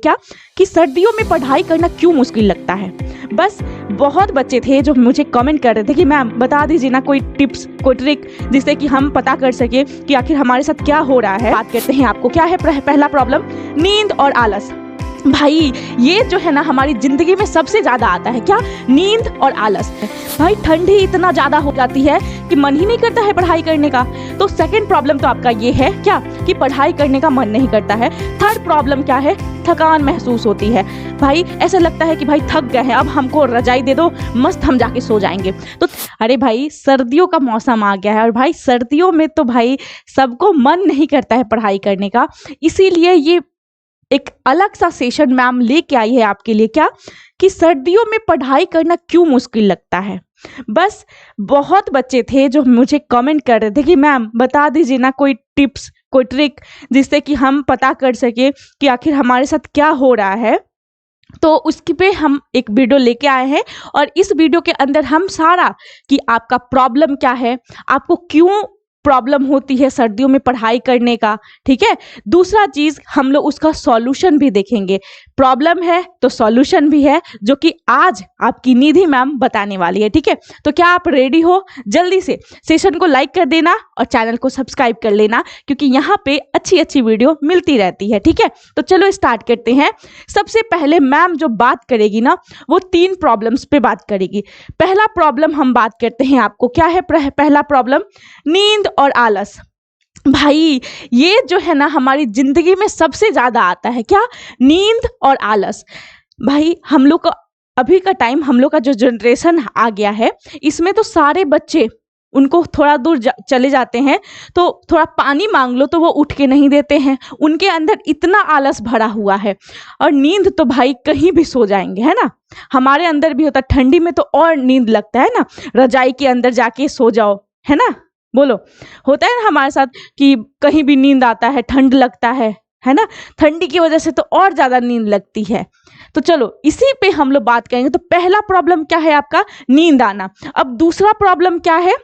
क्या कि सर्दियों में पढ़ाई करना क्यों मुश्किल लगता है। बस बहुत बच्चे थे जो मुझे कमेंट कर रहे थे कि मैम बता दीजिए ना कोई टिप्स कोई ट्रिक जिससे कि हम पता कर सके कि आखिर हमारे साथ क्या हो रहा है। बात करते हैं आपको क्या है पहला प्रॉब्लम, नींद और आलस। भाई ये जो है ना हमारी जिंदगी में सबसे ज्यादा आता है, क्या नींद और आलस। भाई ठंडी इतना ज्यादा हो जाती है कि मन ही नहीं करता है पढ़ाई करने का। तो सेकंड प्रॉब्लम तो आपका ये है क्या कि पढ़ाई करने का मन नहीं करता है। थर्ड प्रॉब्लम क्या है, थकान महसूस होती है। भाई ऐसा लगता है कि भाई थक गए हैं, अब हमको रजाई दे दो, मस्त हम जाके सो जाएंगे। तो अरे भाई सर्दियों का मौसम आ गया है और भाई सर्दियों में तो भाई सबको मन नहीं करता है पढ़ाई करने का। इसीलिए ये एक अलग सा सेशन मैम लेके आई है आपके लिए, क्या कि सर्दियों में पढ़ाई करना क्यों मुश्किल लगता है। बस बहुत बच्चे थे जो मुझे कमेंट कर रहे थे कि मैम बता दीजिए ना कोई टिप्स कोई ट्रिक जिससे कि हम पता कर सके कि आखिर हमारे साथ क्या हो रहा है। तो उसकी पे हम एक वीडियो लेके आए हैं और इस वीडियो के अंदर हम सारा कि आपका प्रॉब्लम क्या है, आपको क्यों प्रॉब्लम होती है सर्दियों में पढ़ाई करने का, ठीक है। दूसरा चीज हम लोग उसका सॉल्यूशन भी देखेंगे। प्रॉब्लम है तो सॉल्यूशन भी है जो कि आज आपकी निधि मैम बताने वाली है, ठीक है। तो क्या आप रेडी हो? जल्दी से सेशन को लाइक कर देना और चैनल को सब्सक्राइब कर लेना क्योंकि यहाँ पे अच्छी अच्छी वीडियो मिलती रहती है, ठीक है। तो चलो स्टार्ट करते हैं। सबसे पहले मैम जो बात करेगी ना वो 3 प्रॉब्लम्स पे बात करेगी। पहला प्रॉब्लम हम बात करते हैं आपको क्या है पहला प्रॉब्लम, नींद और आलस। भाई ये जो है ना हमारी जिंदगी में सबसे ज्यादा आता है, क्या नींद और आलस। भाई हम लोग का अभी का टाइम, हम लोग का जो जनरेशन आ गया है इसमें तो सारे बच्चे उनको थोड़ा दूर चले जाते हैं तो थोड़ा पानी मांग लो तो वो उठ के नहीं देते हैं। उनके अंदर इतना आलस भरा हुआ है। और नींद तो भाई कहीं भी सो जाएंगे, है ना। हमारे अंदर भी होता है, ठंडी में तो और नींद लगता है ना, रजाई के अंदर जाके सो जाओ, है ना। बोलो, होता है ना हमारे साथ कि कहीं भी नींद आता है, ठंड लगता है ना। ठंडी की वजह से तो और ज्यादा नींद लगती है। तो चलो इसी पे हम लोग बात करेंगे। तो पहला प्रॉब्लम क्या है आपका, नींद आना। अब दूसरा प्रॉब्लम क्या है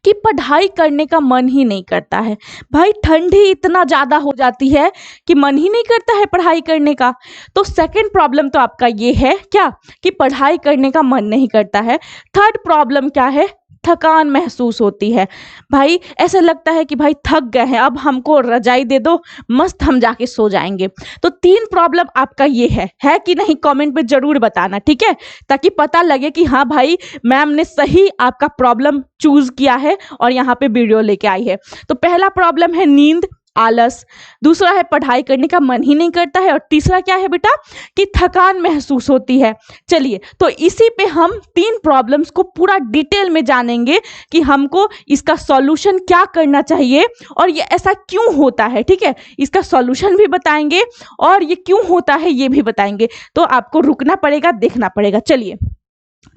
कि पढ़ाई करने का मन ही नहीं करता है। भाई ठंडी इतना ज्यादा हो जाती है कि मन ही नहीं करता है पढ़ाई करने का। तो सेकंड प्रॉब्लम तो आपका ये है क्या कि पढ़ाई करने का मन नहीं करता है। थर्ड प्रॉब्लम क्या है, थकान महसूस होती है। भाई ऐसा लगता है कि भाई थक गए हैं, अब हमको रजाई दे दो, मस्त हम जाके सो जाएंगे। तो 3 प्रॉब्लम आपका ये है कि नहीं, कमेंट पे जरूर बताना, ठीक है, ताकि पता लगे कि हाँ भाई मैम ने सही आपका प्रॉब्लम चूज किया है और यहाँ पे वीडियो लेके आई है। तो पहला प्रॉब्लम है नींद आलस, दूसरा है पढ़ाई करने का मन ही नहीं करता है और तीसरा क्या है बेटा कि थकान महसूस होती है। चलिए तो इसी पे हम 3 प्रॉब्लम्स को पूरा डिटेल में जानेंगे कि हमको इसका सॉल्यूशन क्या करना चाहिए और ये ऐसा क्यों होता है, ठीक है। इसका सॉल्यूशन भी बताएंगे और ये क्यों होता है ये भी बताएंगे। तो आपको रुकना पड़ेगा, देखना पड़ेगा। चलिए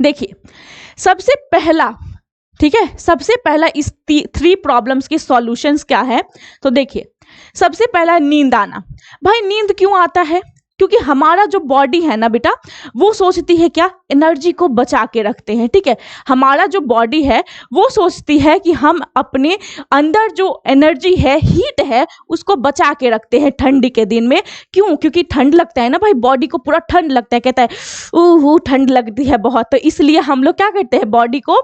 देखिए, सबसे पहला, ठीक है, सबसे पहला इस 3 प्रॉब्लम्स के सॉल्यूशंस क्या है। तो देखिए सबसे पहला नींद आना। भाई नींद क्यों आता है, क्योंकि हमारा जो बॉडी है ना बेटा वो सोचती है क्या, एनर्जी को बचा के रखते हैं, ठीक है। हमारा जो बॉडी है वो सोचती है कि हम अपने अंदर जो एनर्जी है, हीट है, उसको बचा के रखते हैं ठंडी के दिन में। क्यों, क्योंकि ठंड लगता है ना भाई, बॉडी को पूरा ठंड लगता है, कहता है ओह ठंड लगती है बहुत। तो इसलिए हम लोग क्या करते हैं, बॉडी को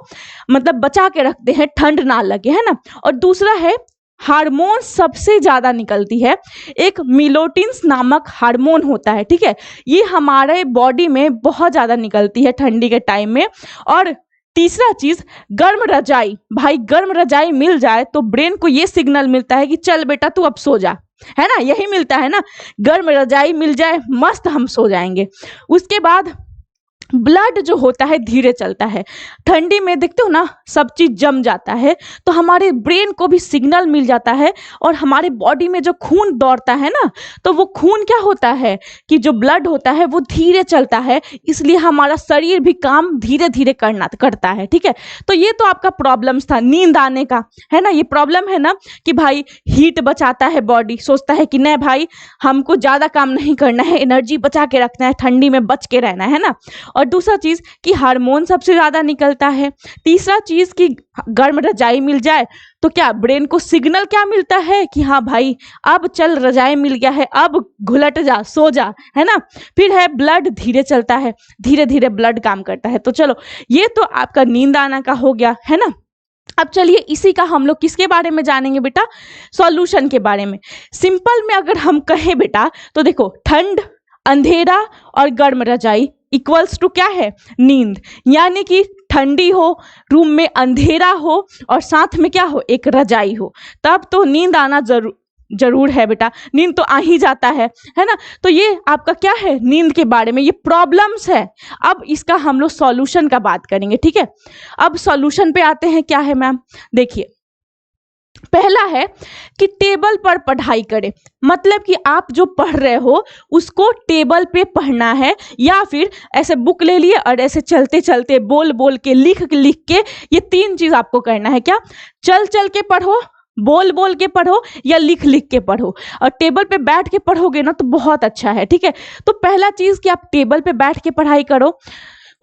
मतलब बचा के रखते हैं, ठंड ना लगे, है ना। और दूसरा है हार्मोन सबसे ज्यादा निकलती है, एक मिलोटिन्स नामक हार्मोन होता है, ठीक है। ये हमारे बॉडी में बहुत ज्यादा निकलती है ठंडी के टाइम में। और तीसरा चीज गर्म रजाई। भाई गर्म रजाई मिल जाए तो ब्रेन को ये सिग्नल मिलता है कि चल बेटा तू अब सो जा, है ना, यही मिलता है ना, गर्म रजाई मिल जाए मस्त हम सो जाएंगे। उसके बाद ब्लड जो होता है धीरे चलता है। ठंडी में देखते हो ना सब चीज जम जाता है, तो हमारे ब्रेन को भी सिग्नल मिल जाता है और हमारे बॉडी में जो खून दौड़ता है ना, तो वो खून क्या होता है कि जो ब्लड होता है वो धीरे चलता है, इसलिए हमारा शरीर भी काम धीरे धीरे करता है, ठीक है। तो ये तो आपका प्रॉब्लम्स था नींद आने का, है ना। ये प्रॉब्लम है ना कि भाई हीट बचाता है, बॉडी सोचता है कि नहीं भाई हमको ज्यादा काम नहीं करना है, एनर्जी बचा के रखना है, ठंडी में बच के रहना है ना। और दूसरा चीज़ कि हार्मोन सबसे ज़्यादा निकलता है। तीसरा चीज़ कि गर्म रजाई मिल जाए तो क्या ब्रेन को सिग्नल क्या मिलता है कि हाँ भाई अब चल रजाई मिल गया है, अब घुलट जा, सो जा, है ना। फिर है ब्लड धीरे चलता है, धीरे धीरे ब्लड काम करता है। तो चलो ये तो आपका नींद आना का हो गया, है ना। अब चलिए इसी का हम लोग किसके बारे में जानेंगे बेटा, सॉल्यूशन के बारे में। सिंपल में अगर हम कहें बेटा तो देखो, ठंड, अंधेरा और गर्म रजाई इक्वल्स टू क्या है, नींद। यानी कि ठंडी हो, रूम में अंधेरा हो और साथ में क्या हो, एक रजाई हो, तब तो नींद आना जरूर है बेटा, नींद तो आ ही जाता है ना। तो ये आपका क्या है, नींद के बारे में, ये प्रॉब्लम्स है। अब इसका हम लोग सॉल्यूशन का बात करेंगे, ठीक है। अब सॉल्यूशन पे आते हैं, क्या है मैम, देखिए पहला है कि टेबल पर पढ़ाई करें। मतलब कि आप जो पढ़ रहे हो उसको टेबल पे पढ़ना है, या फिर ऐसे बुक ले लिए और ऐसे चलते चलते बोल बोल के लिख लिख के, ये तीन चीज आपको करना है। क्या, चल चल के पढ़ो, बोल बोल के पढ़ो, या लिख लिख के पढ़ो। और टेबल पे बैठ के पढ़ोगे ना तो बहुत अच्छा है, ठीक है। तो पहला चीज कि आप टेबल पे बैठ के पढ़ाई करो।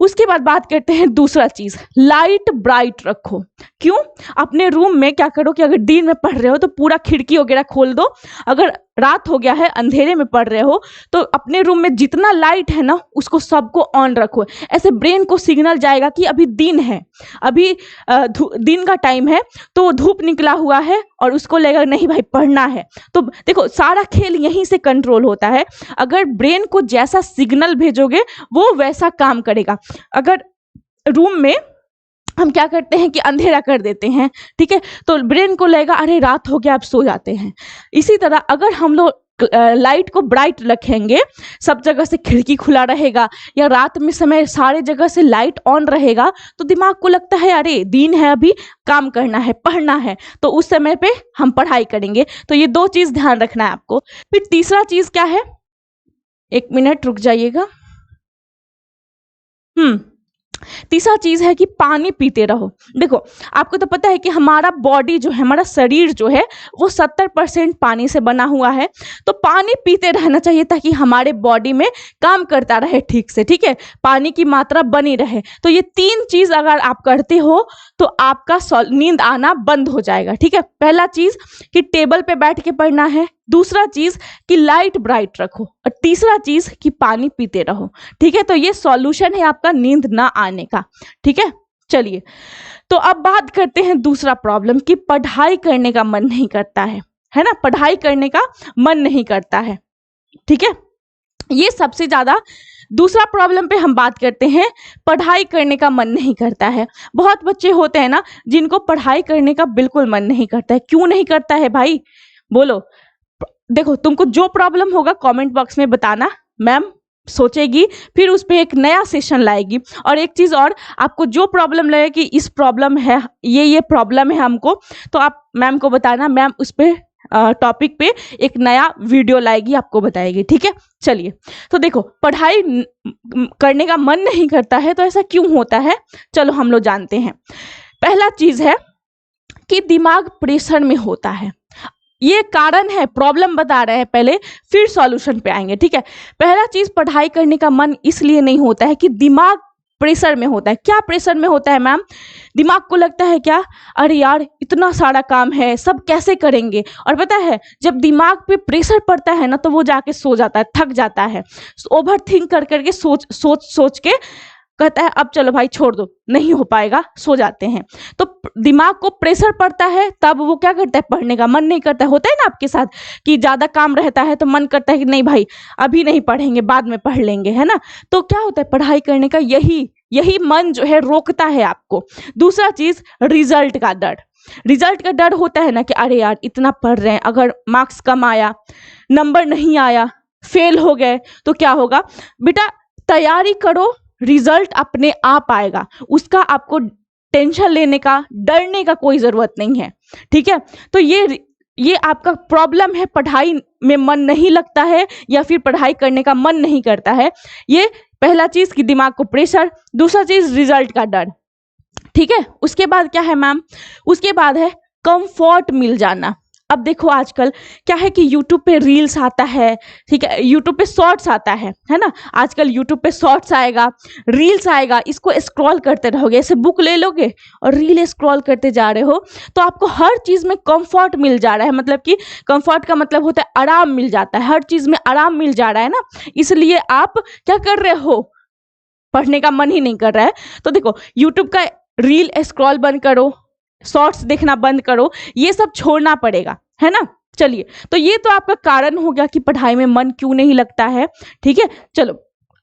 उसके बाद बात करते हैं दूसरा चीज, लाइट ब्राइट रखो। क्यों, अपने रूम में क्या करो कि अगर दिन में पढ़ रहे हो तो पूरा खिड़की वगैरह खोल दो, अगर रात हो गया है अंधेरे में पढ़ रहे हो तो अपने रूम में जितना लाइट है ना उसको सबको ऑन रखो। ऐसे ब्रेन को सिग्नल जाएगा कि अभी दिन है, अभी दिन का टाइम है, तो धूप निकला हुआ है और उसको लगेगा नहीं भाई पढ़ना है। तो देखो सारा खेल यहीं से कंट्रोल होता है। अगर ब्रेन को जैसा सिग्नल भेजोगे वो वैसा काम करेगा। अगर रूम में हम क्या करते हैं कि अंधेरा कर देते हैं, ठीक है, तो ब्रेन को लगेगा अरे रात हो गया अब सो जाते हैं। इसी तरह अगर हम लोग लाइट को ब्राइट रखेंगे, सब जगह से खिड़की खुला रहेगा या रात में समय सारे जगह से लाइट ऑन रहेगा, तो दिमाग को लगता है अरे दिन है, अभी काम करना है, पढ़ना है, तो उस समय पे हम पढ़ाई करेंगे। तो ये दो चीज ध्यान रखना है आपको। फिर तीसरा चीज क्या है, एक मिनट रुक जाइएगा। तीसरा चीज है कि पानी पीते रहो। देखो आपको तो पता है कि हमारा बॉडी जो है, हमारा शरीर जो है वो 70% पानी से बना हुआ है। तो पानी पीते रहना चाहिए ताकि हमारे बॉडी में काम करता रहे ठीक से, ठीक है, पानी की मात्रा बनी रहे। तो ये तीन चीज अगर आप करते हो तो आपका नींद आना बंद हो जाएगा, ठीक है। पहला चीज कि टेबल पे बैठ के पढ़ना है, दूसरा चीज कि लाइट ब्राइट रखो, और तीसरा चीज कि पानी पीते रहो, ठीक है। तो ये सॉल्यूशन है आपका नींद ना आने का, ठीक है। चलिए तो अब बात करते हैं दूसरा प्रॉब्लम कि पढ़ाई करने का मन नहीं करता है ना, पढ़ाई करने का मन नहीं करता है, ठीक है। ये सबसे ज्यादा दूसरा प्रॉब्लम पे हम बात करते हैं, पढ़ाई करने का मन नहीं करता है। बहुत बच्चे होते हैं ना जिनको पढ़ाई करने का बिल्कुल मन नहीं करता है। क्यों नहीं करता है भाई, बोलो। देखो तुमको जो प्रॉब्लम होगा कमेंट बॉक्स में बताना, मैम सोचेगी, फिर उस पर एक नया सेशन लाएगी। और एक चीज और, आपको जो प्रॉब्लम लगे कि इस प्रॉब्लम है, ये प्रॉब्लम है हमको, तो आप मैम को बताना, मैम उस पर टॉपिक पे एक नया वीडियो लाएगी, आपको बताएगी, ठीक है। चलिए तो देखो पढ़ाई करने का मन नहीं करता है, तो ऐसा क्यों होता है, चलो हम लोग जानते हैं। पहला चीज है कि दिमाग प्रेशर में होता है। ये कारण है, प्रॉब्लम बता रहे हैं पहले, फिर सॉल्यूशन पे आएंगे, ठीक है। पहला चीज, पढ़ाई करने का मन इसलिए नहीं होता है कि दिमाग प्रेशर में होता है। क्या प्रेशर में होता है मैम, दिमाग को लगता है क्या, अरे यार इतना सारा काम है, सब कैसे करेंगे। और पता है जब दिमाग पे प्रेशर पड़ता है ना तो वो जाके सो जाता है, थक जाता है, ओवर थिंक कर करके सोच के कहता है अब चलो भाई छोड़ दो, नहीं हो पाएगा, सो जाते हैं। तो दिमाग को प्रेशर पड़ता है तब वो क्या करता है, पढ़ने का मन नहीं करता है। होता है ना आपके साथ कि ज्यादा काम रहता है तो मन करता है कि नहीं भाई अभी नहीं पढ़ेंगे, बाद में पढ़ लेंगे, है ना। तो क्या होता है, पढ़ाई करने का यही मन जो है रोकता है आपको। दूसरा चीज, रिजल्ट का डर। रिजल्ट का डर होता है ना कि अरे यार इतना पढ़ रहे हैं, अगर मार्क्स कम आया, नंबर नहीं आया, फेल हो गए तो क्या होगा। बेटा तैयारी करो, रिजल्ट अपने आप आएगा, उसका आपको टेंशन लेने का, डरने का कोई जरूरत नहीं है, ठीक है। तो ये आपका प्रॉब्लम है, पढ़ाई में मन नहीं लगता है या फिर पढ़ाई करने का मन नहीं करता है। ये पहला चीज कि दिमाग को प्रेशर, दूसरा चीज रिजल्ट का डर, ठीक है। उसके बाद क्या है मैम, उसके बाद है कंफर्ट मिल जाना। अब देखो आजकल क्या है कि यूट्यूब पे रील्स आता है, ठीक है, यूट्यूब पे शॉर्ट्स आता है ना। आजकल यूट्यूब पे शॉर्ट्स आएगा, रील्स आएगा, इसको स्क्रॉल करते रहोगे, ऐसे बुक ले लोगे और रील स्क्रॉल करते जा रहे हो, तो आपको हर चीज़ में कंफर्ट मिल जा रहा है। मतलब कि कंफर्ट का मतलब होता है आराम मिल जाता है, हर चीज़ में आराम मिल जा रहा है ना, इसलिए आप क्या कर रहे हो, पढ़ने का मन ही नहीं कर रहा है। तो देखो यूट्यूब का रील स्क्रॉल बंद करो, शॉर्ट्स देखना बंद करो, ये सब छोड़ना पड़ेगा, है ना। चलिए, तो ये तो आपका कारण हो गया कि पढ़ाई में मन क्यों नहीं लगता है, ठीक है। चलो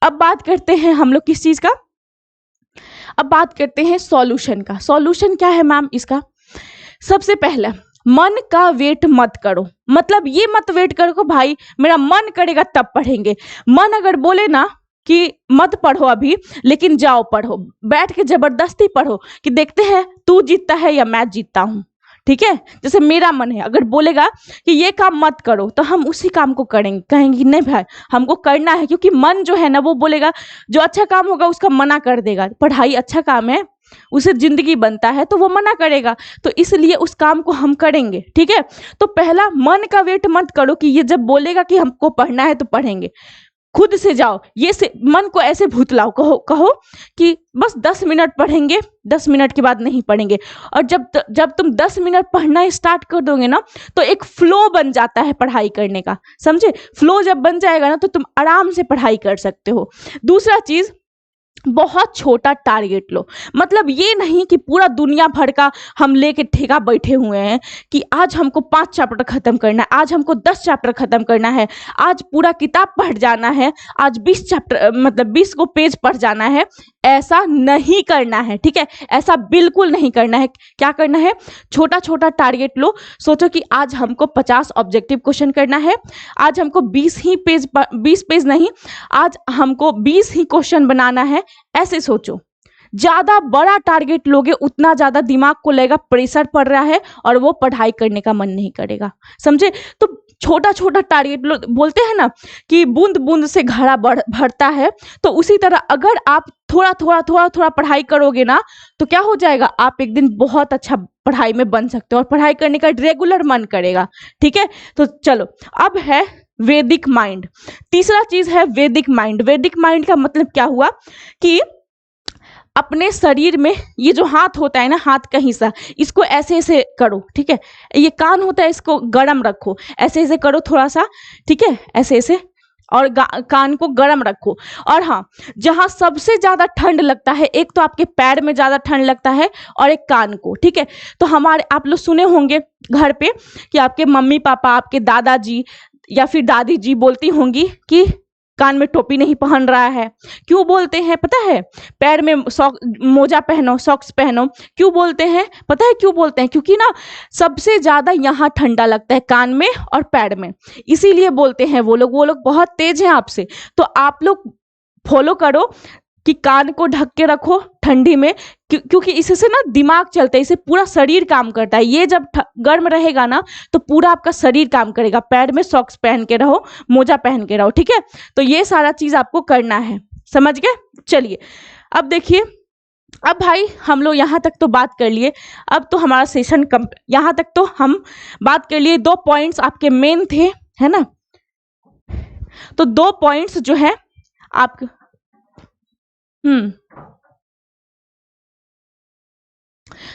अब बात करते हैं हम लोग किस चीज का, अब बात करते हैं सॉल्यूशन का। सॉल्यूशन क्या है मैम इसका? सबसे पहला, मन का वेट मत करो। मतलब ये मत वेट करो कि भाई मेरा मन करेगा तब पढ़ेंगे। मन अगर बोले ना कि मत पढ़ो अभी, लेकिन जाओ पढ़ो, बैठ के जबरदस्ती पढ़ो कि देखते हैं तू जीतता है या मैं जीतता हूँ, ठीक है। जैसे मेरा मन है, अगर बोलेगा कि ये काम मत करो तो हम उसी काम को करेंगे, कहेंगे नहीं भाई हमको करना है, क्योंकि मन जो है ना वो बोलेगा, जो अच्छा काम होगा उसका मना कर देगा। पढ़ाई अच्छा काम है, उसे जिंदगी बनता है, तो वो मना करेगा, तो इसलिए उस काम को हम करेंगे, ठीक है। तो पहला, मन का वेट मत करो कि ये जब बोलेगा कि हमको पढ़ना है तो पढ़ेंगे, खुद से जाओ, ये से मन को ऐसे भूतलाओ, कहो कि बस 10 मिनट पढ़ेंगे, 10 मिनट के बाद नहीं पढ़ेंगे। और जब तुम 10 मिनट पढ़ना स्टार्ट कर दोगे ना, तो एक फ्लो बन जाता है पढ़ाई करने का, समझे। फ्लो जब बन जाएगा ना, तो तुम आराम से पढ़ाई कर सकते हो। दूसरा चीज, बहुत छोटा टारगेट लो। मतलब ये नहीं कि पूरा दुनिया भर का हम लेके ठेका बैठे हुए हैं कि आज हमको 5 चैप्टर खत्म करना है, आज हमको 10 चैप्टर खत्म करना है, आज पूरा किताब पढ़ जाना है, आज 20 चैप्टर मतलब 20 को पेज पढ़ जाना है। ऐसा नहीं करना है, ठीक है, ऐसा बिल्कुल नहीं करना है। क्या करना है? छोटा छोटा टारगेट लो। सोचो कि आज हमको 50 ऑब्जेक्टिव क्वेश्चन करना है, आज हमको 20 पेज नहीं, आज हमको 20 ही क्वेश्चन बनाना है। ऐसे सोचो, ज्यादा बड़ा टारगेट लोगे उतना ज्यादा दिमाग को लगेगा प्रेशर पड़ रहा है और वो पढ़ाई करने का मन नहीं करेगा, समझे। तो छोटा छोटा टारगेट लो। बोलते हैं ना कि बूंद बूंद से घड़ा भरता है, तो उसी तरह अगर आप थोड़ा थोड़ा पढ़ाई करोगे ना, तो क्या हो जाएगा, आप एक दिन बहुत अच्छा पढ़ाई में बन सकते हो और पढ़ाई करने का रेगुलर मन करेगा, ठीक है। तो चलो, अब है वैदिक माइंड। तीसरा चीज है वैदिक माइंड। वैदिक माइंड का मतलब क्या हुआ कि अपने शरीर में ये जो हाथ होता है ना, हाथ का हिस्सा, इसको ऐसे ऐसे करो, ठीक है। ये कान होता है, इसको गर्म रखो, ऐसे ऐसे करो थोड़ा सा, ठीक है, ऐसे ऐसे, और कान को गर्म रखो। और हाँ, जहाँ सबसे ज्यादा ठंड लगता है, एक तो आपके पैर में ज्यादा ठंड लगता है और एक कान को, ठीक है। तो हमारे आप लोग सुने होंगे घर पे कि आपके मम्मी पापा, आपके दादाजी या फिर दादी जी बोलती होंगी कि कान में टोपी नहीं पहन रहा है। क्यों बोलते हैं पता है? पैर में मोजा पहनो, सॉक्स पहनो। क्यों बोलते हैं पता है? क्यों बोलते हैं? क्योंकि ना सबसे ज्यादा यहाँ ठंडा लगता है, कान में और पैर में, इसीलिए बोलते हैं। वो लोग बहुत तेज हैं आपसे, तो आप लोग फॉलो करो कि कान को ढक के रखो ठंडी में, क्योंकि इससे ना दिमाग चलता है, इससे पूरा शरीर काम करता है। ये जब गर्म रहेगा ना, तो पूरा आपका शरीर काम करेगा। पैर में सॉक्स पहन के रहो, मोजा पहन के रहो, ठीक है। तो ये सारा चीज आपको करना है, समझ गए। चलिए अब देखिए, अब भाई हम लोग यहाँ तक तो बात कर लिए, अब तो हमारा सेशन यहाँ तक तो हम बात कर लिए। 2 पॉइंट्स आपके मेन थे, है ना। तो 2 पॉइंट्स जो है आप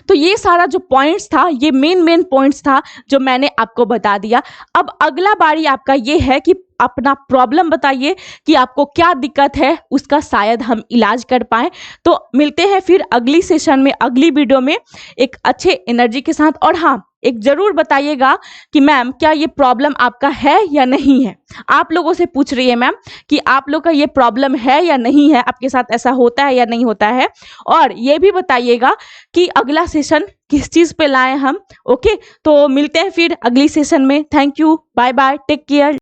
तो ये सारा जो पॉइंट्स था, ये मेन पॉइंट्स था जो मैंने आपको बता दिया। अब अगला बारी आपका ये है कि अपना प्रॉब्लम बताइए कि आपको क्या दिक्कत है, उसका शायद हम इलाज कर पाए। तो मिलते हैं फिर अगली सेशन में, अगली वीडियो में एक अच्छे एनर्जी के साथ। और हाँ, एक जरूर बताइएगा कि मैम क्या ये प्रॉब्लम आपका है या नहीं है। आप लोगों से पूछ रही है मैम कि आप लोग का ये प्रॉब्लम है या नहीं है, आपके साथ ऐसा होता है या नहीं होता है। और ये भी बताइएगा कि अगला सेशन किस चीज पे लाएं हम। ओके, तो मिलते हैं फिर अगली सेशन में। Thank you, bye bye, take care.